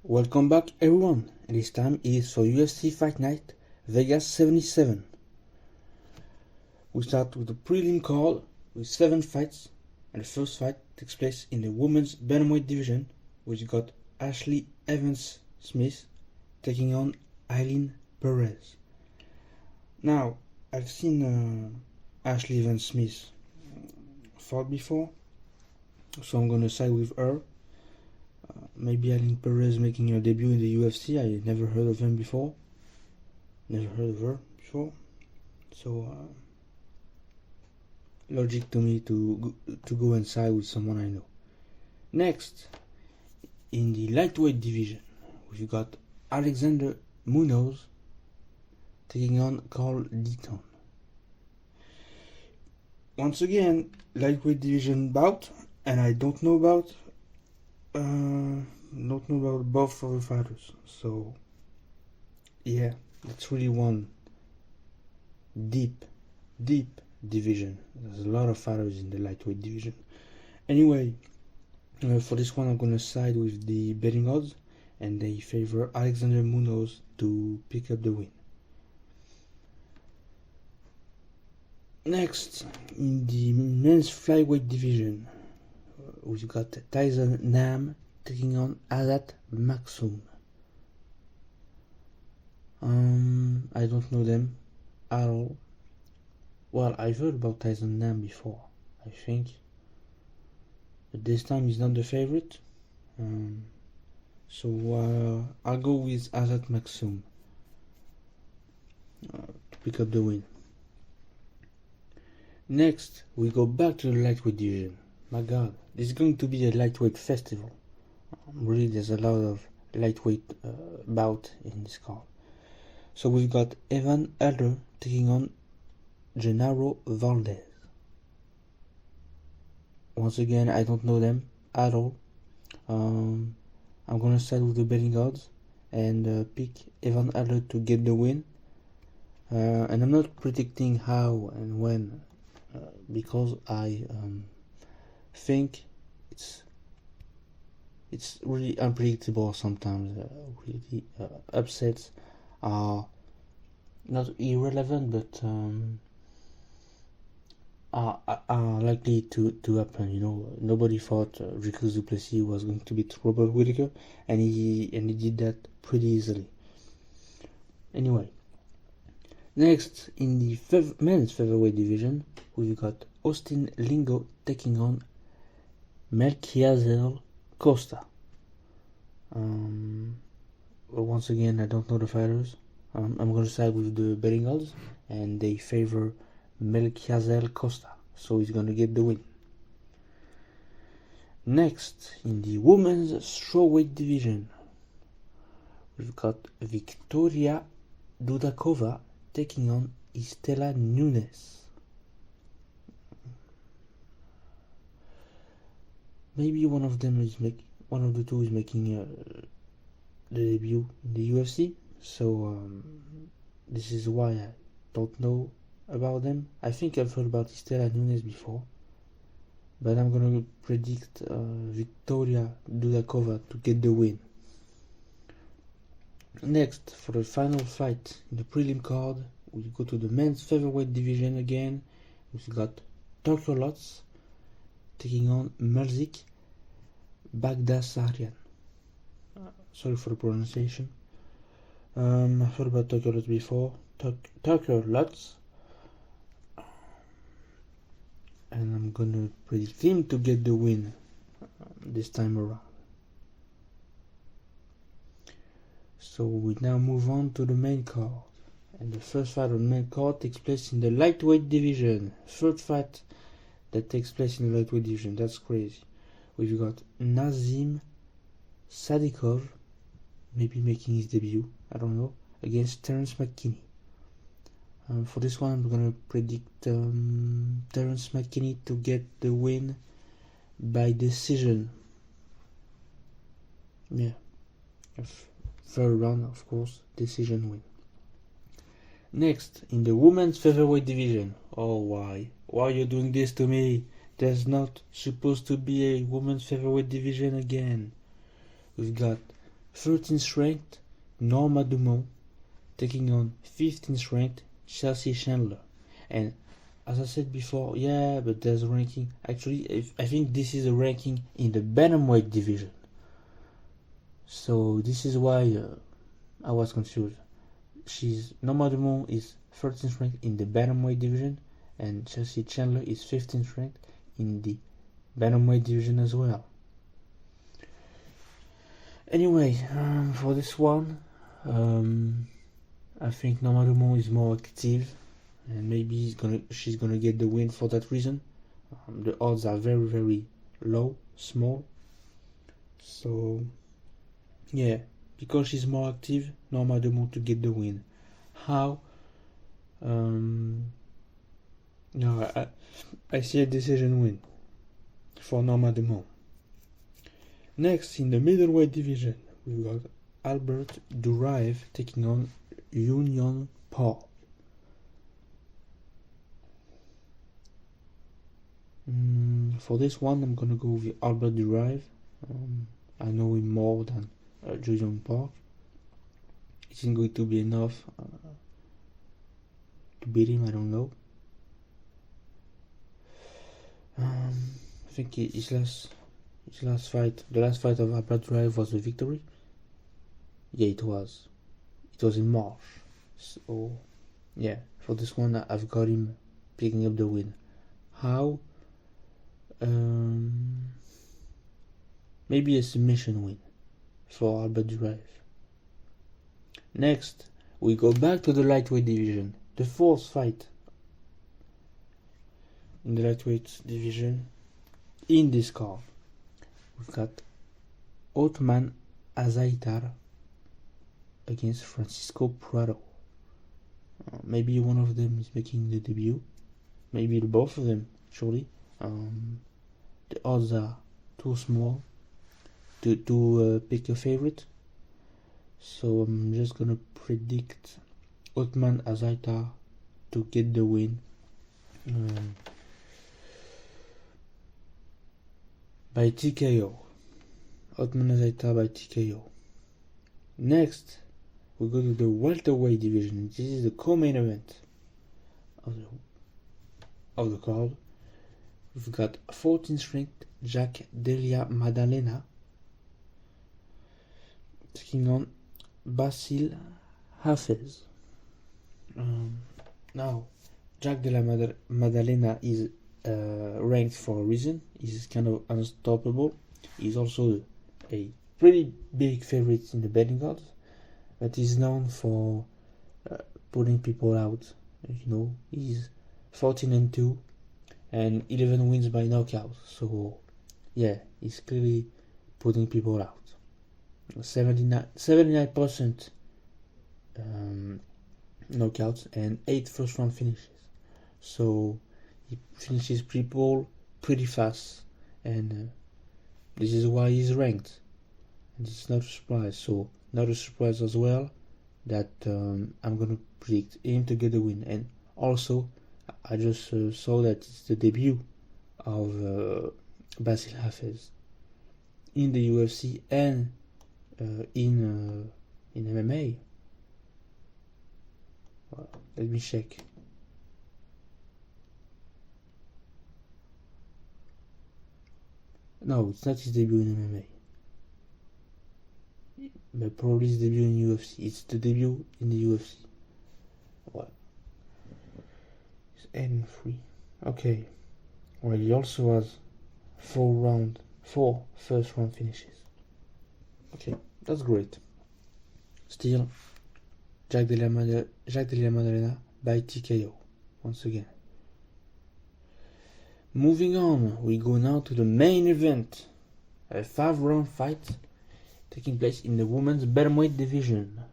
Welcome back everyone, and this time it is for UFC Fight Night Vegas 77. We start with the prelim card with 7 fights, and the first fight takes place in the women's bantamweight division, which got Ashley Evans-Smith taking on Aileen Perez. Now, I've seen Ashley Evans-Smith fought before, so I'm gonna side with her. Maybe Aileen Perez making her debut in the UFC. I never heard of him before. Never heard of her before. So logic to me to go and side with someone I know. Next, in the lightweight division, we've got Alexander Munoz taking on Carl Deaton. Once again, lightweight division bout, and I don't know about both of the fighters. So yeah, it's really one deep division. There's a lot of fighters in the lightweight division. Anyway, for this one I'm gonna side with the betting odds, and they favor Alexander Munoz to pick up the win. Next, in the men's flyweight division, we've got Tyson Nam taking on Azat Maksum. I don't know them at all. Well, I've heard about Tyson Nam before, I think, but this time he's not the favorite. So I'll go with Azat Maksum to pick up the win. Next, we go back to the lightweight division. My God, this is going to be a lightweight festival. Really, there's a lot of lightweight bout in this card. So we've got Evan Elder taking on Genaro Valdez. Once again, I don't know them at all. I'm gonna start with the betting odds and pick Evan Elder to get the win. And I'm not predicting how and when, because I think it's really unpredictable sometimes. Really upsets are not irrelevant, but are likely to happen. You know, nobody thought Rico Duplessis was going to beat Robert Whittaker, and he did that pretty easily. Anyway, next in the men's featherweight division, we've got Austin Lingo taking on Melquiazel Costa. Once again, I don't know the fighters. I'm going to side with the betting odds, and they favor Melquiazel Costa, so he's going to get the win. Next, in the women's strawweight division, we've got Victoria Dudakova taking on Istela Nunes. Maybe one of the two is making the debut in the UFC. So this is why I don't know about them. I think I've heard about Istela Nunes before, but I'm gonna predict Victoria Dudakova to get the win. Next, for the final fight in the prelim card, we go to the men's featherweight division again. We've got Tucker Lutz taking on Merzik Bagdasaryan. Sorry for the pronunciation. I've heard about Tucker Lutz before. Tucker Lutz. And I'm gonna predict him to get the win this time around. So we now move on to the main card. And the first fight on the main card takes place in the lightweight division. Third fight that takes place in the lightweight division. That's crazy. We've got Nazim Sadikov, maybe making his debut, I don't know, against Terence McKinney. For this one, I'm gonna predict Terence McKinney to get the win by decision. Yeah, third round, of course, decision win. Next, in the women's featherweight division. Oh, why? Why are you doing this to me? There's not supposed to be a women's featherweight division again. We've got 13th ranked Norma Dumont taking on 15th ranked Chelsea Chandler. And as I said before, yeah, but there's a ranking. Actually, I think this is a ranking in the bantamweight division. So this is why I was confused. Norma Dumont is 13th ranked in the bantamweight division, and Chelsea Chandler is 15th ranked in the bantamweight division as well. Anyway, for this one, I think Norma Dumont is more active, and maybe she's gonna get the win for that reason. The odds are very, very low, small. So yeah, because she's more active, Norma Dumont to get the win. How? No, I see a decision win for Norma Dumont. Next, in the middleweight division, we've got Albert Duraev taking on Union Paul. For this one, I'm gonna go with Albert Duraev. I know him more than Julian Park. Is it going to be enough to beat him? I don't know. I think his last fight, the last fight of Albert Duraev was a victory. Yeah, it was. It was in March. So yeah, for this one, I've got him picking up the win. How? Maybe a submission win for Albert Duraev. Next, we go back to the lightweight division. The fourth fight in the lightweight division in this card. We've got Othman Azaitar against Francisco Prado. Maybe one of them is making the debut. Maybe both of them, actually. The odds are too small to pick a favorite. So I'm just gonna predict Othman Azaitar to get the win by TKO. Othman Azaitar by TKO. Next, we go to the welterweight division. This is the co-main event of the card. We've got 14th ranked Jack Delia Maddalena taking on Basil Hafez. Now, Jack Della Maddalena is ranked for a reason. He's kind of unstoppable. He's also a pretty big favorite in the betting odds, but he's known for putting people out. He's 14-2 and 11 wins by knockout. So yeah, he's clearly putting people out. 79% knockouts and 8 first round finishes. So he finishes people pretty fast, and this is why he's ranked. And it's not a surprise. So not a surprise as well that I'm gonna predict him to get the win. And also, I just saw that it's the debut of Basil Hafez in the UFC and in MMA. Well, let me check. No, it's not his debut in MMA. But probably his debut in UFC. It's the debut in the UFC. Well, it's 8-3. Okay. Well, he also has 4 first round finishes. Okay, that's great. Still, Jack Della Maddalena by TKO once again. Moving on, we go now to the main event, a 5-round fight taking place in the women's bantamweight division.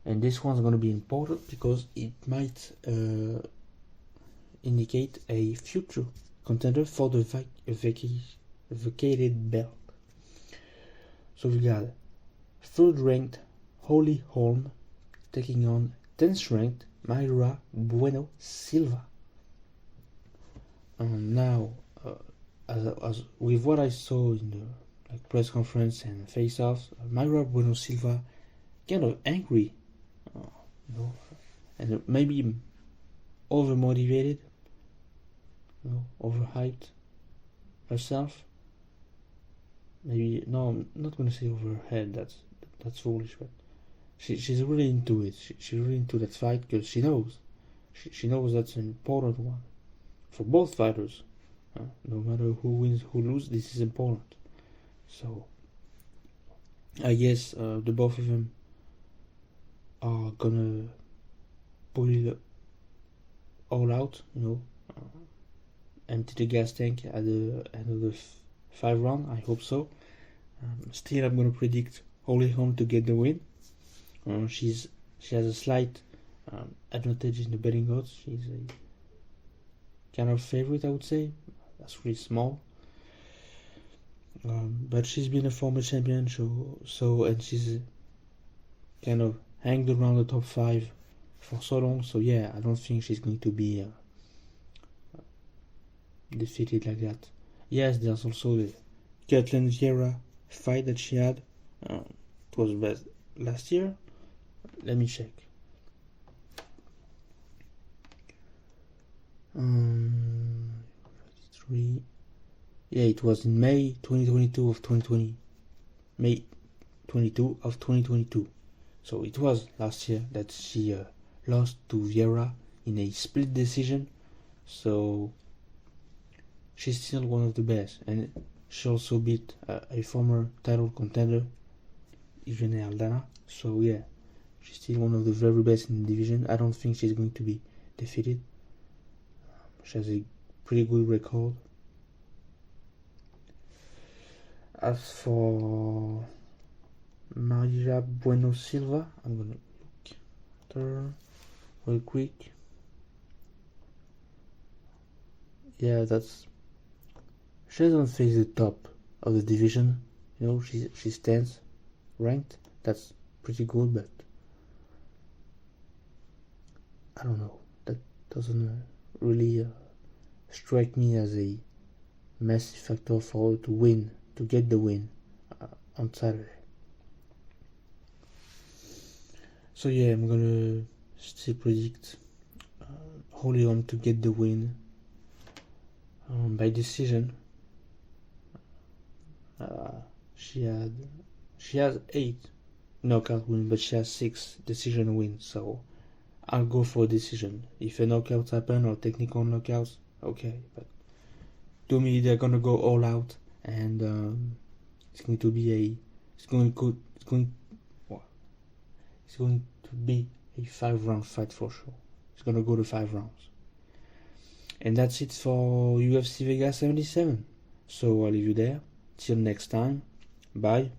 And this one's going to be important because it might indicate a future contender for the vacated belt. So we got 3rd ranked Holly Holm taking on 10th ranked Mayra Bueno Silva. Now, as with what I saw in like press conference and face-offs, Mayra Bueno Silva kind of angry, you know, and maybe over-motivated, you know, overhyped herself. Maybe, no, I'm not gonna say over her head. That's foolish, but she's really into it. She's really into that fight because she knows that's an important one for both fighters. No matter who wins, who loses, this is important. So I guess the both of them are gonna pull it all out, you know, empty the gas tank at the end of the 5 round. I hope so. Still, I'm gonna predict Holly Holm to get the win. She has a slight advantage in the betting odds. She's a kind of favorite, I would say. That's really small. But she's been a former champion, so and she's kind of hanged around the top 5 for so long. So yeah, I don't think she's going to be defeated like that. Yes, there's also the Kathleen Vieira fight that she had. It was last year. Let me check. Yeah, it was in May 2022 of 2020. May 22 of 2022. So it was last year that she lost to Vieira in a split decision. So she's still one of the best, and she also beat a former title contender, Irene Aldana. So yeah, she's still one of the very best in the division. I don't think she's going to be defeated. She has a pretty good record. As for Mayra Bueno Silva, I'm gonna look at her real quick. Yeah, she doesn't face the top of the division. You know, she stands ranked. That's pretty good, but I don't know. That doesn't really strike me as a massive factor for her to get the win on Saturday. So yeah, I'm gonna still predict Holly Holm to get the win by decision. She has 8 knockout wins, but she has 6 decision wins. So I'll go for a decision. If a knockout happen or technical knockouts, okay. But to me, they're gonna go all out, and it's going to be a 5-round fight for sure. It's gonna go to 5 rounds. And that's it for UFC Vegas 77. So I'll leave you there. Till next time. Bye.